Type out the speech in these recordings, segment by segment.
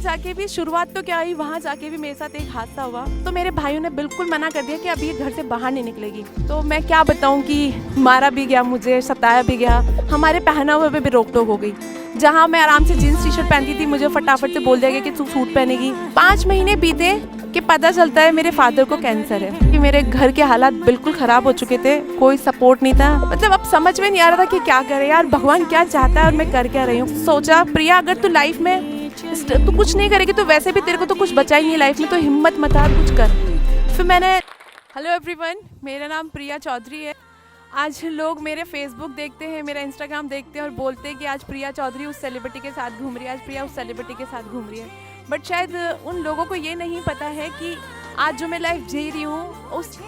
जाके भी शुरुआत तो क्या हुई, वहाँ जाके भी मेरे साथ एक हादसा हुआ। तो मेरे भाइयों ने बिल्कुल मना कर दिया कि अभी ये घर से बाहर नहीं निकलेगी। तो मैं क्या बताऊँ कि मारा भी गया, मुझे सताया भी गया, हमारे पहनावे पे भी रोक टोक हो गई। जहाँ मैं आराम से जीन्स टी शर्ट पहनती थी, मुझे फटाफट से बोल दिया गया कि तू सूट पहनेगी। 5 महीने बीते कि पता चलता है मेरे फादर को कैंसर है, कि मेरे घर के हालात बिल्कुल ख़राब हो चुके थे, कोई सपोर्ट नहीं था। मतलब अब समझ में नहीं आ रहा था कि क्या करे यार, भगवान क्या चाहता है और मैं कर क्या रही हूँ। सोचा प्रिया अगर तू लाइफ में तू कुछ नहीं करेगी तो वैसे भी तेरे को तो कुछ बचा ही नहीं लाइफ में, तो हिम्मत मत हार, कुछ कर। फिर मैंने हेलो एवरीवन, मेरा नाम प्रिया चौधरी है। आज लोग मेरे फेसबुक देखते हैं, मेरा इंस्टाग्राम देखते हैं और बोलते हैं कि आज प्रिया चौधरी उस सेलिब्रिटी के साथ घूम रही है, आज प्रिया उस सेलिब्रिटी के साथ घूम रही है। बट शायद उन लोगों को ये नहीं पता है कि आज जो मैं लाइफ जी रही हूँ उस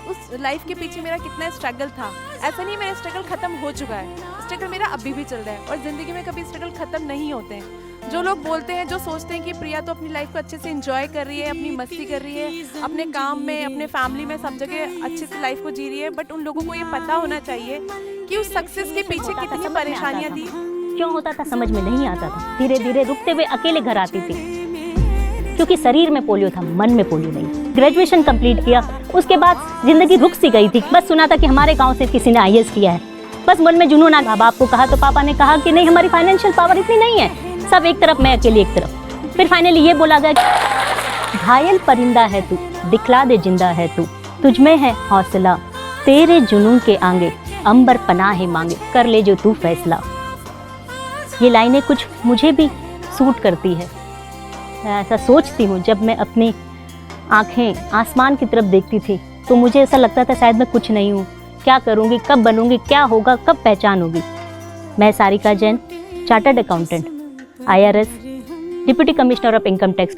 लाइफ के पीछे मेरा कितना स्ट्रगल था। ऐसा नहीं मेरा स्ट्रगल ख़त्म हो चुका है, स्ट्रगल मेरा अभी भी चल रहा है और ज़िंदगी में कभी स्ट्रगल ख़त्म नहीं होते हैं। जो लोग बोलते हैं, जो सोचते हैं कि प्रिया तो अपनी लाइफ को अच्छे से एंजॉय कर रही है, अपनी मस्ती कर रही है, अपने काम में, अपने फैमिली में, सब जगह अच्छे से लाइफ को जी रही है, बट उन लोगों को ये पता होना चाहिए कि उस सक्सेस के पीछे कितनी परेशानियां थी। क्यों होता था समझ में नहीं आता था। धीरे धीरे रुकते हुए अकेले घर आती थी, क्योंकि शरीर में पोलियो था, मन में पोलियो नहीं। ग्रेजुएशन कंप्लीट किया, उसके बाद जिंदगी रुक सी गई थी। बस सुना था कि हमारे गाँव से किसी ने IAS किया है, बस मन में जुनून आ गया। बाप को कहा तो पापा ने कहा कि नहीं, हमारी फाइनेंशियल पावर इतनी नहीं है, सब एक तरफ, मैं अकेली एक तरफ। फिर फाइनली ये बोला गया कि घायल परिंदा है तू, दिखला दे जिंदा है तू, तुझ में है हौसला, तेरे जुनून के आगे अंबर पनाह मांगे, कर ले जो तू फैसला। ये लाइनें कुछ मुझे भी सूट करती है। मैं ऐसा सोचती हूँ, जब मैं अपनी आंखें आसमान की तरफ देखती थी तो मुझे ऐसा लगता था शायद मैं कुछ नहीं हूँ, क्या करूँगी, कब बनूँगी, क्या होगा, कब पहचान होगी। मैं Sarika Jain, chartered accountant, IRS, deputy commissioner of income tax.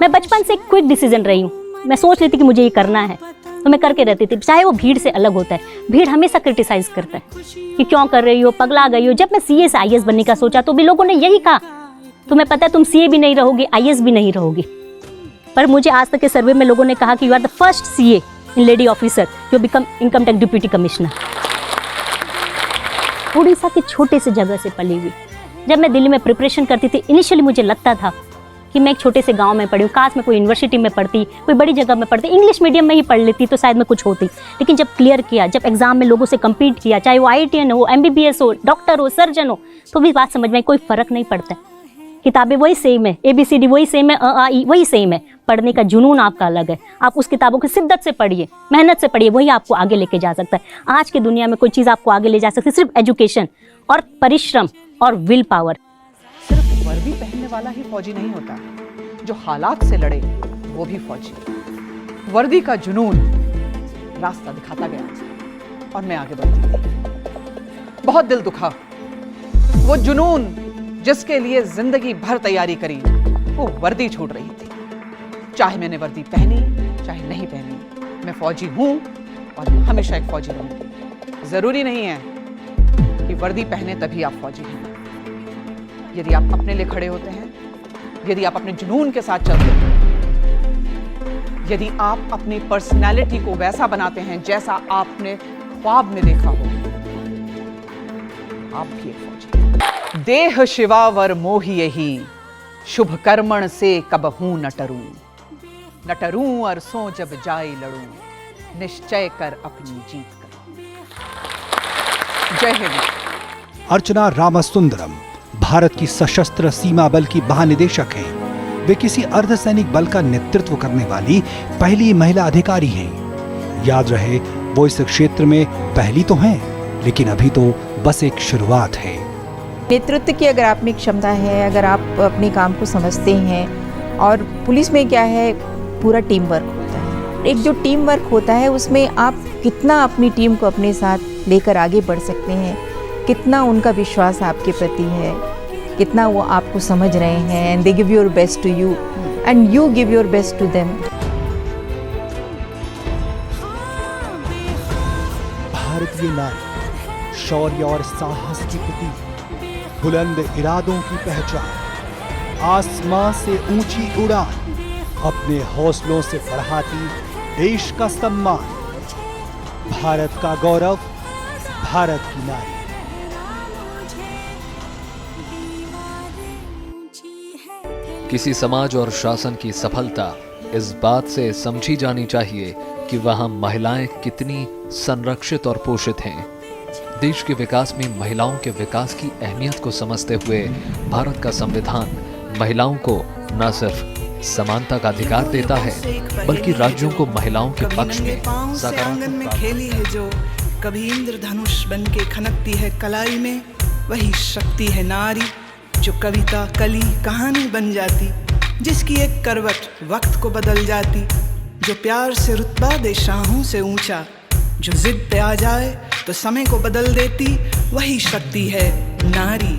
मैं बचपन से क्विक डिसीजन रही हूँ। मैं सोच लेती कि मुझे ये करना है तो मैं करके रहती थी, चाहे वो भीड़ से अलग होता है। भीड़ हमेशा क्रिटिसाइज करता है कि क्यों कर रही हो, पगला गई हो। जब मैं CA से IAS बनने का सोचा तो भी लोगों ने यही कहा, तुम्हें पता है तुम CA भी नहीं रहोगी, IAS भी नहीं रहोगी। पर मुझे आज तक के सर्वे में लोगों ने कहा कि you are the first CA in lady officer जो become income tax deputy commissioner. Orissa के छोटे से जगह से पली हुई। जब मैं दिल्ली में प्रिपरेशन करती थी, इनिशियली मुझे लगता था कि मैं एक छोटे से गांव में पढ़ी हूँ, काश मैं कोई यूनिवर्सिटी में पढ़ती, कोई बड़ी जगह में पढ़ती, इंग्लिश मीडियम में ही पढ़ लेती तो शायद मैं कुछ होती। लेकिन जब क्लियर किया, जब एग्जाम में लोगों से कम्पीट किया, चाहे वो IITian हो, MBBS हो, डॉक्टर हो, सर्जन हो, तो भी बात समझ में कोई फ़र्क नहीं पड़ता। किताबें वही सेम है, ABCD वही सेम है, A A I वही सेम है। पढ़ने का जुनून आपका अलग है। आप उस किताबों की शिद्दत से पढ़िए, मेहनत से पढ़िए, वही आपको आगे लेके जा सकता है। आज की दुनिया में कोई चीज़ आपको आगे ले जा सकती है सिर्फ एजुकेशन और परिश्रम और विल पावर। सिर्फ वर्दी पहनने वाला ही फौजी नहीं होता, जो हालात से लड़े वो भी फौजी। वर्दी का जुनून रास्ता दिखाता गया और मैं आगे बढ़ती गई। बहुत दिल दुखा। वो जुनून जिसके लिए जिंदगी भर तैयारी करी, वो वर्दी छूट रही थी। चाहे मैंने वर्दी पहनी चाहे नहीं पहनी, मैं फौजी हूं और हमेशा एक फौजी रहूंगी। जरूरी नहीं है कि वर्दी पहने तभी आप फौजी हैं। यदि आप अपने लिए खड़े होते हैं, यदि आप अपने जुनून के साथ चलते हैं, यदि आप अपनी पर्सनैलिटी को वैसा बनाते हैं जैसा आपने ख्वाब में देखा हो, आप भी एक फौजी हैं। देह शिवावर मोहि यही, शुभ कर्मण से कबहू न टरूं, न टरूं अरसों जब जाए लड़ूं, निश्चय कर अपनी जीत करूं। जय हिंद। अर्चना रामासुंदरम भारत की सशस्त्र सीमा बल की महानिदेशक हैं। वे किसी अर्धसैनिक बल का नेतृत्व करने वाली पहली महिला अधिकारी हैं। याद रहे, वो इस क्षेत्र में पहली तो हैं, लेकिन अभी तो बस एक शुरुआत है। नेतृत्व की अगर आप में क्षमता है, अगर आप अपने काम को समझते हैं, और पुलिस में क्या है, पूरा टीम वर्क होता है। एक जो टीम वर्क होता है उसमें आप कितना अपनी टीम को अपने साथ लेकर आगे बढ़ सकते हैं, कितना उनका विश्वास आपके प्रति है, कितना वो आपको समझ रहे हैं, and they give your best to you and you give your best to them. भारतीय नारी शौर्य और साहस की प्रतीक, बुलंद इरादों की पहचान, आसमां से ऊंची उड़ान, अपने हौसलों से बढ़ाती देश का सम्मान, भारत का गौरव, भारत की नारी। किसी समाज और शासन की सफलता इस बात से समझी जानी चाहिए कि वहां महिलाएं कितनी संरक्षित और पोषित हैं। देश के विकास में महिलाओं के विकास की अहमियत को समझते हुए भारत का संविधान महिलाओं को न सिर्फ समानता का अधिकार देता है बल्कि राज्यों को महिलाओं के पक्ष में आंगन में खेली है जो कभी इंद्रधनुष बन के खनकती है कलाई में, वही शक्ति है नारी जो कविता कली कहानी बन जाती, जिसकी एक करवट वक्त को बदल जाती, जो प्यार से रुतबा दे शाहों से ऊंचा, जो जिद पे आ जाए तो समय को बदल देती, वही शक्ति है नारी।